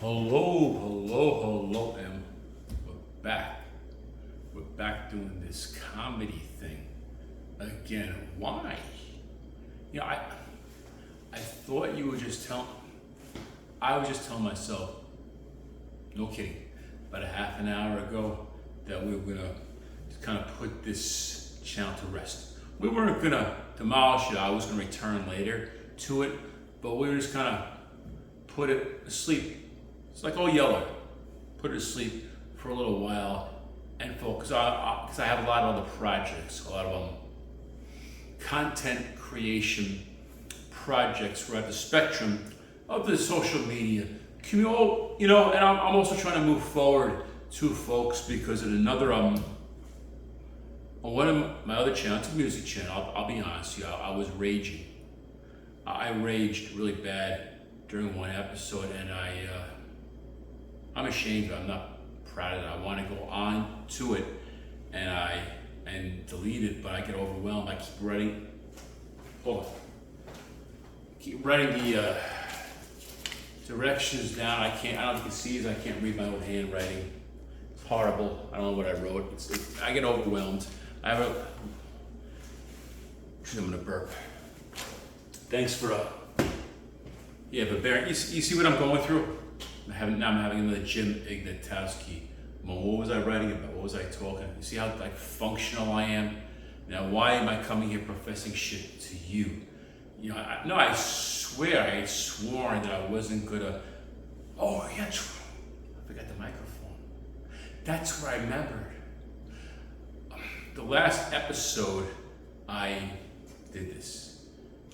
Hello, and we're back. We're back doing this comedy thing again. Why? You know, I thought you were just telling. I was just telling myself, no kidding, about a half an hour ago, that we were gonna just kind of put this channel to rest. We weren't gonna demolish it. I was gonna return later to it, but we were just kind of put it asleep. It's like old Yeller, put it to sleep for a little while and focus. Because I have a lot of other projects, a lot of content creation projects. We're at the spectrum of the social media community, and I'm also trying to move forward to folks because in another on one of my other channels, it's a music channel. I'll be honest with you, I was raging. I raged really bad during one episode, and I'm ashamed of it. I'm not proud of it. I want to go on to it and delete it, but I get overwhelmed. I keep writing. Hold on. Keep writing the directions down. I don't know if you can see it. I can't read my own handwriting. It's horrible. I don't know what I wrote. I get overwhelmed. I'm gonna burp. Thanks for but Baron, you see what I'm going through? I'm having another Jim Ignatowski moment. What was I writing about? What was I talking? You see how functional I am? Now, why am I coming here professing shit to you? I swear I had sworn that I wasn't gonna. Oh yeah, I forgot the microphone. That's what I remembered. The last episode, I did this,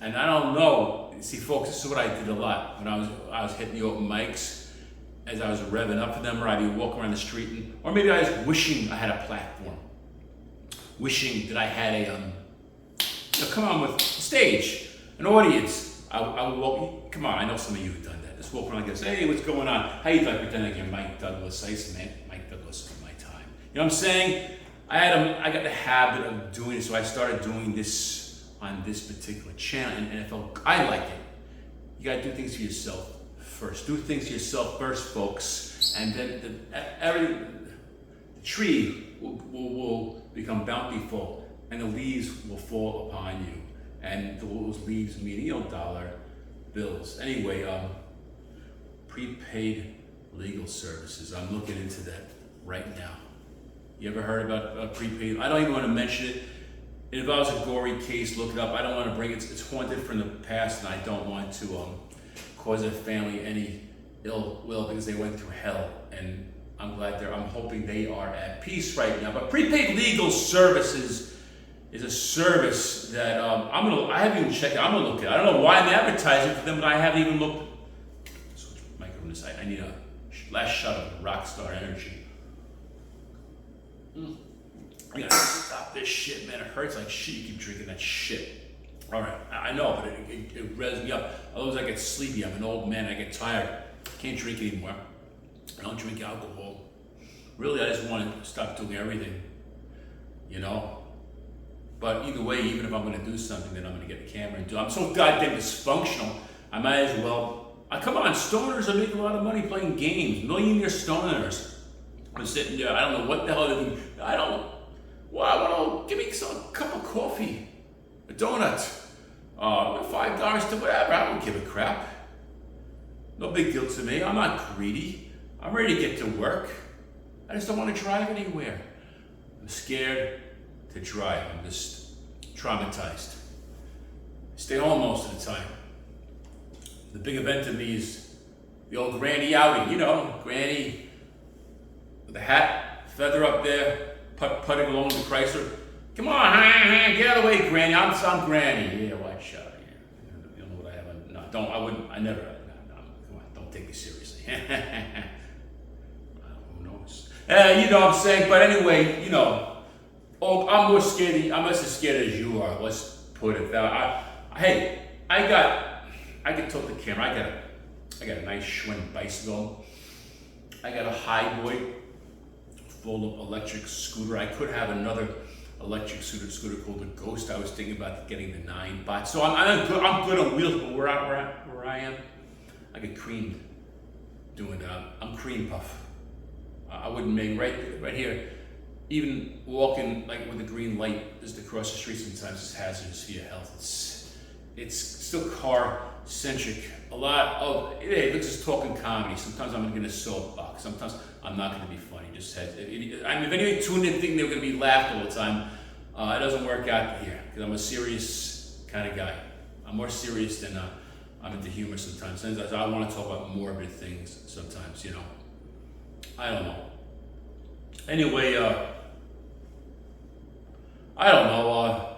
and I don't know. See, folks, this is what I did a lot when I was hitting the open mics. As I was revving up for them, or I'd be walking around the street, or maybe I was wishing I had a platform, wishing that I had come on with a stage, an audience. I would walk. Come on, I know some of you have done that. Just walk around and say, "Hey, what's going on? How you doing?" Pretending you're Mike Douglas. I used to Mike Douglas of my time. You know what I'm saying? I got the habit of doing it, so I started doing this on this particular channel, and I like it. You gotta do things for yourself first. Do things yourself first, folks, and then the tree will become bountiful, and the leaves will fall upon you, and those leaves mean dollar bills. Anyway, prepaid legal services. I'm looking into that right now. You ever heard about prepaid? I don't even want to mention it. It involves a gory case. Look it up. I don't want to bring it. It's haunted from the past, and I don't want to cause their family any ill will because they went through hell, and I'm hoping they are at peace right now. But prepaid legal services is a service that I haven't even checked it. I'm gonna look at it. I don't know why I'm advertising for them, but I haven't even looked. Switch my microphone to side. I need a last shot of Rockstar Energy. I gotta stop this shit, man. It hurts like shit. You keep drinking that shit. All right, I know, but it revs me up. Otherwise, I get sleepy. I'm an old man. I get tired. I can't drink anymore. I don't drink alcohol. Really, I just want to stop doing everything, But either way, even if I'm going to do something, then I'm going to get the camera and do it. I'm so goddamn dysfunctional, I might as well. Come on, stoners are making a lot of money playing games. Millionaire stoners. I'm sitting there. I don't know what the hell they're doing. Give me some cup of coffee. A donut, $5 to whatever. I don't give a crap. No big deal to me. I'm not greedy. I'm ready to get to work. I just don't want to drive anywhere. I'm scared to drive. I'm just traumatized. Stay home most of the time. The big event to me is the old granny outing. Granny with a hat, feather up there, putting along the Chrysler. Come on, get out of the way, Granny. I'm Granny. Yeah, watch out. Yeah. You don't know what I have. No, I never. No, come on, don't take me seriously. Who knows? You know what I'm saying? But anyway, I'm more scared. I'm less as scared as you are. Let's put it that way. I can tilt the camera. I got a nice Schwinn bicycle. I got a Highboy full of electric scooter. I could have another electric scooter called the Ghost. I was thinking about getting the 9-bot. So I'm good on wheels, but where I am, I get creamed. doing that. I'm cream puff. I wouldn't make right here. Even walking like with a green light just across the street sometimes is hazardous for your health. It's still car centric. A lot of hey, let's just talking comedy. Sometimes I'm gonna get a soapbox. Sometimes I'm not gonna be funny. Just if anybody tuned in thinking they were gonna be laughed all the time, it doesn't work out here because I'm a serious kind of guy. I'm more serious than I'm into humor sometimes. Sometimes I want to talk about morbid things sometimes, I don't know. Anyway, I don't know.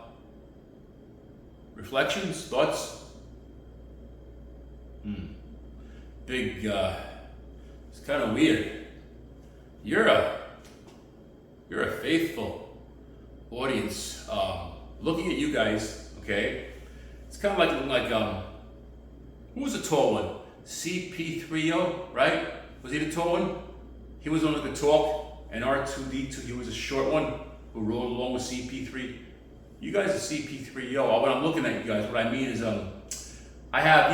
Reflections, thoughts? Big, it's kind of weird. You're a faithful audience. Looking at you guys, okay? It's kind of like looking like, who was the tall one? CP30, right? Was he the tall one? He was the one who could talk, and R2D2, he was a short one who rode along with CP3. You guys are CP30. When I'm looking at you guys, what I mean is, I have,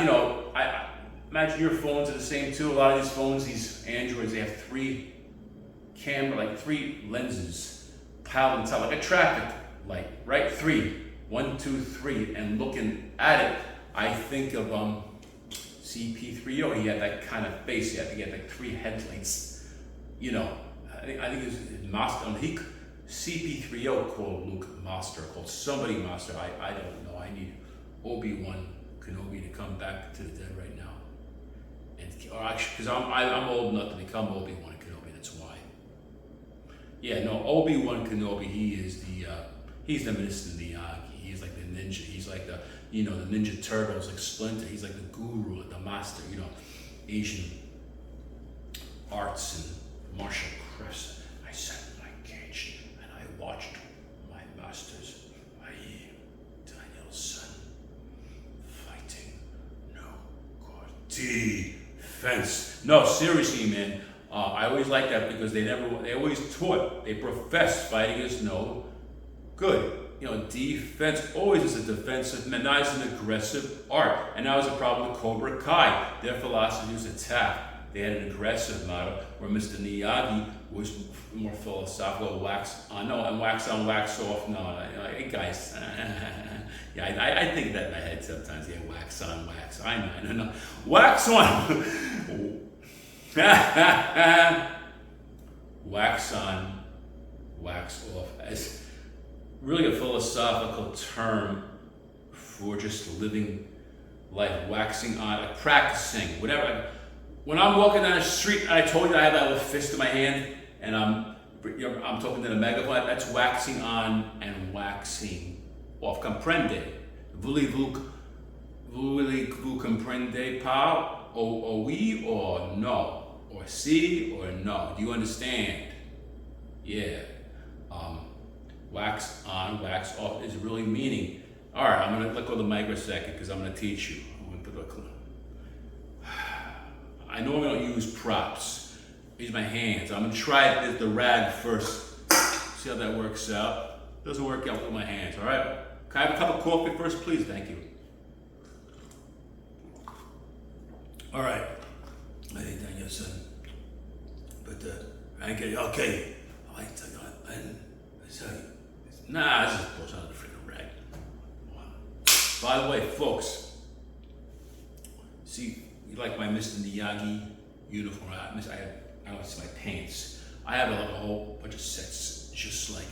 I imagine your phones are the same too. A lot of these phones, these Androids, they have three lenses piled on top, like a traffic light, right? 3, 1, 2, 3. And looking at it, I think of CP30. He had that kind of face. He had like 3 headlights. I think it was Master. CP30 called Luke Master, called somebody Master. I don't know. I need Obi-Wan Kenobi to come back to the dead right now, because I'm old enough to become Obi-Wan Kenobi. That's why. Yeah, no, Obi-Wan Kenobi. He's the Mr. Miyagi. He's like the ninja. He's like the the Ninja Turtles, like Splinter. He's like the guru, the master. Asian arts and martial crafts. I sat in my cage and I watched my masters, Daniel's son, fighting. No good defense. No, seriously, man. I always like that because they always taught, they professed fighting is no good. Defense always is a defensive, not as an aggressive art. And that was the problem with Cobra Kai. Their philosophy was attack. They had an aggressive motto, where Mr. Miyagi was more philosophical, wax on, wax off. No, hey guys, yeah, I think that in my head sometimes. Yeah, wax on, wax. I know, wax on, wax on, wax off. As really a philosophical term for just living life, waxing on, like practicing, whatever. When I'm walking down the street, I told you I have that little fist in my hand, and I'm talking to the megaphone. That's waxing on and waxing off. Comprende? Voulez-vous comprendre pas? Or oui or no? Or si or no? Do you understand? Yeah. Wax on, wax off is really meaning. All right, I'm gonna let go of the mic for a second because I'm gonna teach you. I normally don't use props. I use my hands. I'm gonna try it with the rag first. See how that works out. Doesn't work out with my hands, all right? Can I have a cup of coffee first, please? Thank you. All right. I think Daniel said, but okay. I like to nah, this is bullshit. Out of the freaking rag. By the way, folks, see, you like my Mr. Miyagi uniform? I don't see my pants. I have a whole bunch of sets just like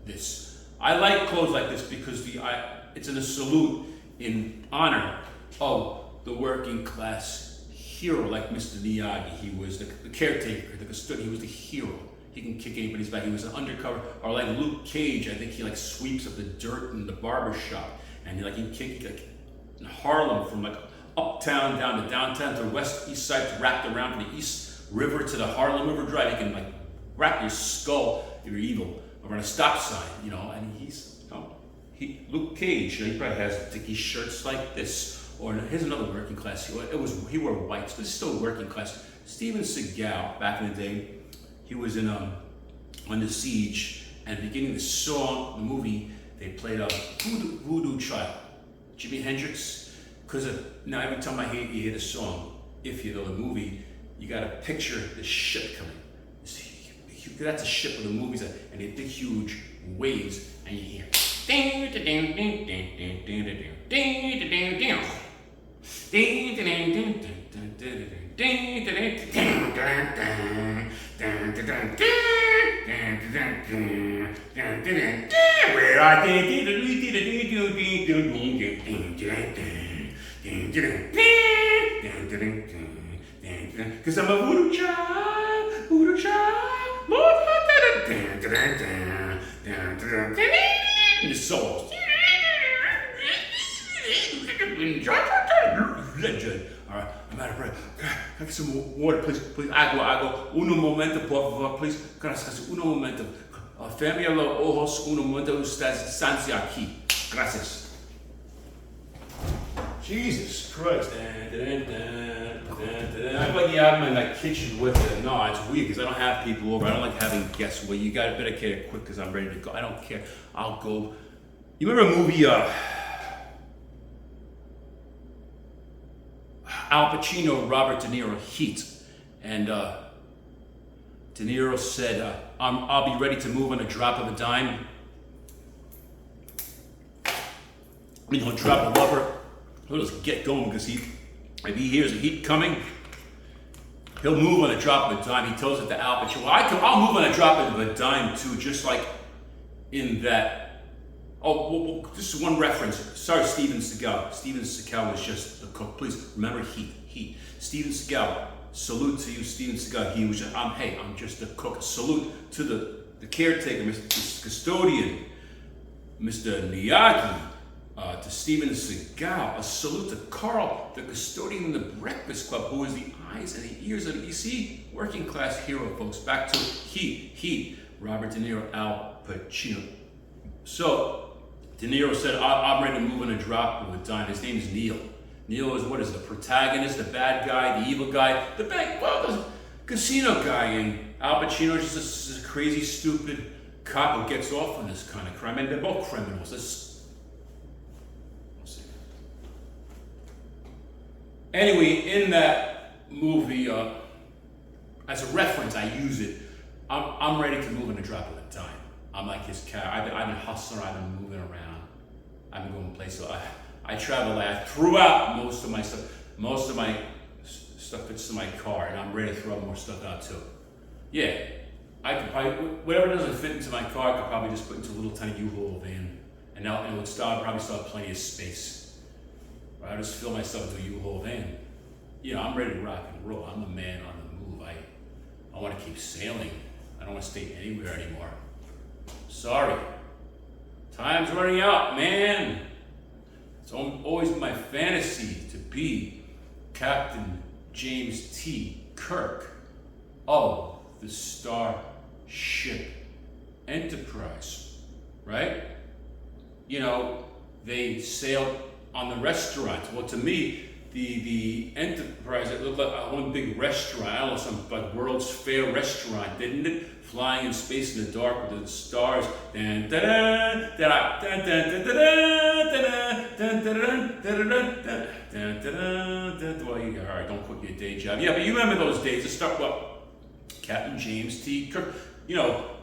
this. I like clothes like this because it's in a salute in honor of the working class hero like Mr. Miyagi. He was the caretaker, the custodian. He was the hero. He can kick anybody's back. He was an undercover, or like Luke Cage. I think he sweeps up the dirt in the barber shop, and he can kick in Harlem from uptown down to downtown to west east side, wrapped around from the East River to the Harlem River Drive. He can wrap your skull if you're evil around a stop sign, And he's Luke Cage. He probably has dicky shirts like this. Or here's another working class hero. He wore whites, but it's still working class. Steven Seagal, back in the day. He was in Under Siege, and beginning of the song, the movie, they played Voodoo Child, Jimi Hendrix. Because now every time you hear the song, if you know the movie, you got to picture the ship coming. That's a ship with the movies and they big huge waves, and you hear ding ding ding ding ding ding ding ding ding ding ding where I because I'm a voodoo child, and the souls. All right, I'm out of breath. Can I get some water, please? Please, agua. Uno momento, por favor, please. Gracias, uno momento. Fermi los ojos, uno momento, están aquí. Gracias. Jesus Christ. I'm like, yeah, I'm in my kitchen with it. No, it's weird because I don't have people over. I don't like having guests over. You better get it quick because I'm ready to go. I don't care. I'll go. You remember a movie, Al Pacino, Robert De Niro, Heat? And De Niro said, I'll be ready to move on a drop of a dime. He'll drop a rubber. He'll just get going because if he hears a heat coming, he'll move on a drop of a dime. He tells it to Al Pacino. I'll move on a drop of a dime too, just like in that. Oh, well, just one reference. Sorry, Steven Seagal. Steven Seagal was just a cook. Please remember Heat. Steven Seagal. Salute to you, Steven Seagal. He was just, I'm just a cook. Salute to the caretaker, Mr. Custodian, Mr. Miyagi. To Steven Seagal, a salute to Carl, the custodian in the Breakfast Club, who is the eyes and the ears of the EC working class hero, folks. Back to Heat, Robert De Niro, Al Pacino. So, De Niro said, I'm ready to move on a drop of a dime. His name is Neil. Neil is the protagonist, the bad guy, the evil guy, the casino guy, and Al Pacino is just a crazy, stupid cop who gets off on this kind of crime, and they're both criminals. Anyway, in that movie, as a reference, I use it. I'm ready to move in a drop of a dime. I'm like his cat. I've been hustling. I've been moving around. I've been going places. I travel. I threw out most of my stuff. Most of my stuff fits in my car, and I'm ready to throw more stuff out too. Yeah, I could probably whatever doesn't fit into my car, I could probably just put into a little tiny U-Haul van, and now it would probably still have plenty of space. I just fill myself into a U-Haul van. I'm ready to rock and roll. I'm a man on the move. I want to keep sailing. I don't want to stay anywhere anymore. Sorry. Time's running out, man. It's always been my fantasy to be Captain James T Kirk of the Starship Enterprise, right? They sailed on the restaurant. Well, to me, the Enterprise, it looked like one big restaurant. I don't know, some like World's Fair restaurant, didn't it? Flying in space in the dark with the stars. Well, alright, don't quit your day job. Yeah, but you remember those days. To start Captain James T Kirk.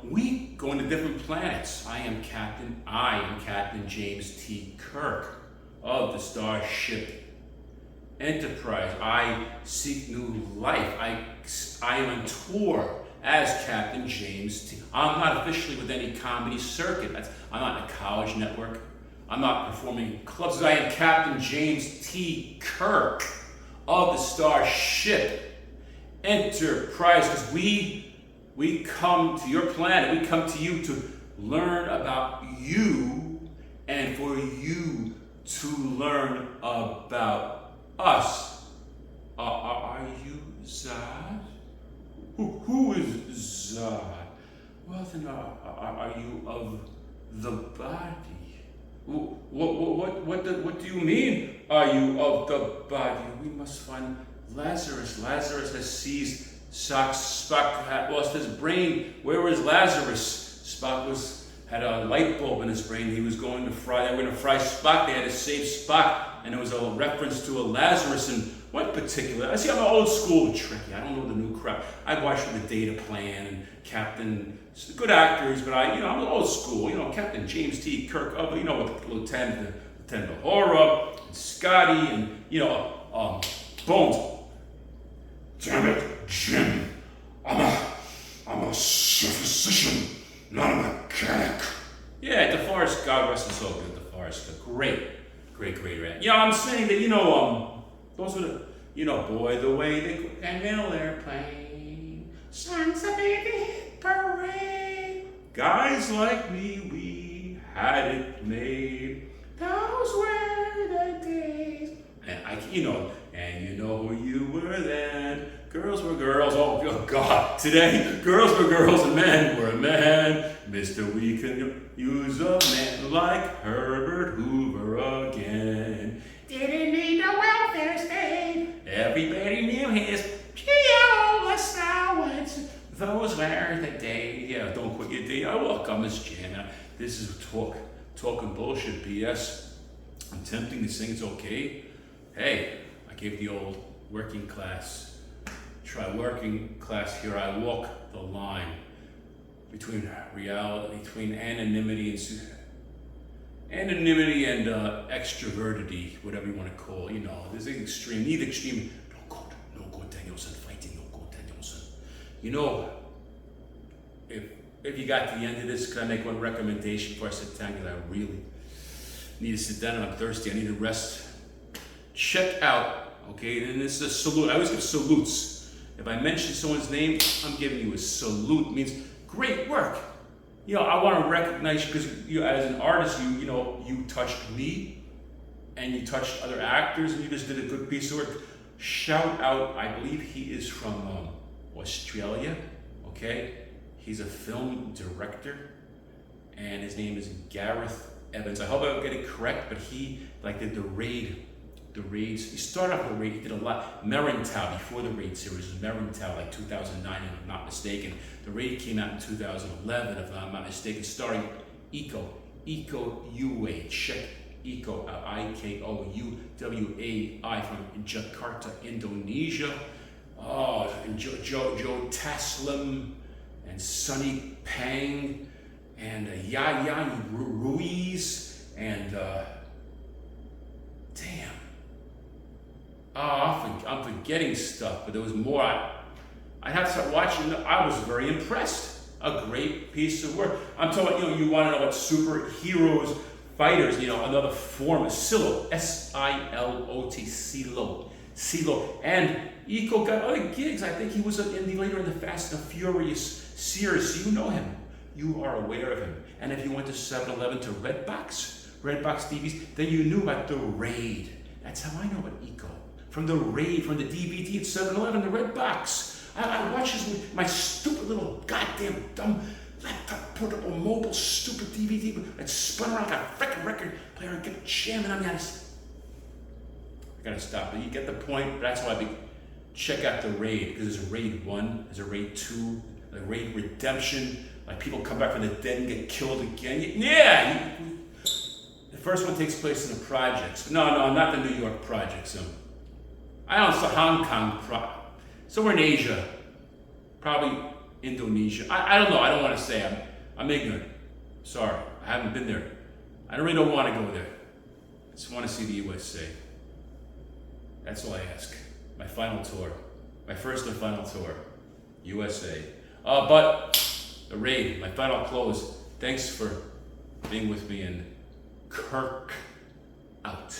We go into different planets. I am Captain James T Kirk of the Starship Enterprise. I seek new life. I am on tour as Captain James T. I'm not officially with any comedy circuit. I'm not in a college network. I'm not performing in clubs. I am Captain James T Kirk of the Starship Enterprise, because we come to your planet. We come to you to learn about you and for you to learn about us. Are you Zod? Who is Zod? Well then, are you of the body? What do you mean? Are you of the body? We must find Lazarus. Lazarus has seized Spock had lost his brain. Where was Lazarus? Spock had a light bulb in his brain. He was going to fry. They were going to fry Spock. They had to save Spock, and it was a reference to a Lazarus. And one particular. I see, I'm old school tricky. I don't know the new crap. I watch the Data Plan and Captain, good actors, but I'm old school. Captain James T Kirk, with Lieutenant Uhura, and Scotty, and Bones. Damn it, Jim. I'm a physician, not a mechanic. Yeah, DeForest, God rest his soul, good DeForest. Great rant. Yeah, I'm saying that, those are boy, the way they go, that middle airplane, songs of baby parade. Guys like me, we had it made. Those were the days. And who you were then. Girls were girls. Oh God. Today, girls were girls and men were men. Mister, we can use a man like Herbert Hoover again. Didn't need a welfare state. Everybody knew his Piola allowance. Those were the days. Yeah, don't quit your day. I walk on this jam. This is talking bullshit, BS. I'm tempting to sing. It's okay. Hey, I gave the old working class. Try working class here. I walk the line between reality, between anonymity and extrovertity, whatever you want to call it. There's an extreme, neither extreme. No go Danielson fighting, no go Danielson. If you got to the end of this, can I make one recommendation before I sit down? Because I really need to sit down and I'm thirsty. I need to rest. Check out, okay? And this is a salute. I always give salutes. If I mention someone's name, I'm giving you a salute. It means great work. I want to recognize you because you, as an artist, you touched me and you touched other actors and you just did a good piece of work. Shout out, I believe he is from Australia, okay? He's a film director and his name is Gareth Evans. I hope I get it correct, but he did the Raid. The Raids, he started off the Raid, he did a lot. Merental, before the Raid series, was Merental, 2009, if I'm not mistaken. The Raid came out in 2011, if I'm not mistaken, starring Iko Uwai, check Iko, Ikouwai from Jakarta, Indonesia. And Joe Taslim, and Sunny Pang, and Yaya Ruiz, and damn. I'm forgetting stuff, but there was more. I'd have to start watching. I was very impressed. A great piece of work. I'm talking about, you want to know about superheroes, fighters, another form of Silo, Silot, Silo. And Iko got other gigs. I think he was later in the Fast and Furious series. You know him. You are aware of him. And if you went to 7-Eleven to Redbox DVDs, then you knew about the Raid. That's how I know about Iko. From the Raid, from the DVD at 7-Eleven, the red box. I watch this with my stupid little goddamn dumb laptop, portable, mobile, stupid DVD that spun around like a freaking record player and kept jamming on me. I gotta stop. But you get the point. That's why check out the Raid, because there's a Raid 1, there's a Raid 2, a Raid Redemption. People come back from the dead and get killed again. Yeah! The first one takes place in the projects. No, not the New York projects. I don't know, Hong Kong, somewhere in Asia, probably Indonesia. I don't know. I don't want to say. I'm ignorant. Sorry, I haven't been there. I really don't want to go there. I just want to see the USA. That's all I ask. My final tour, my first and final tour, USA. But the Raid, my final close. Thanks for being with me, and Kirk out.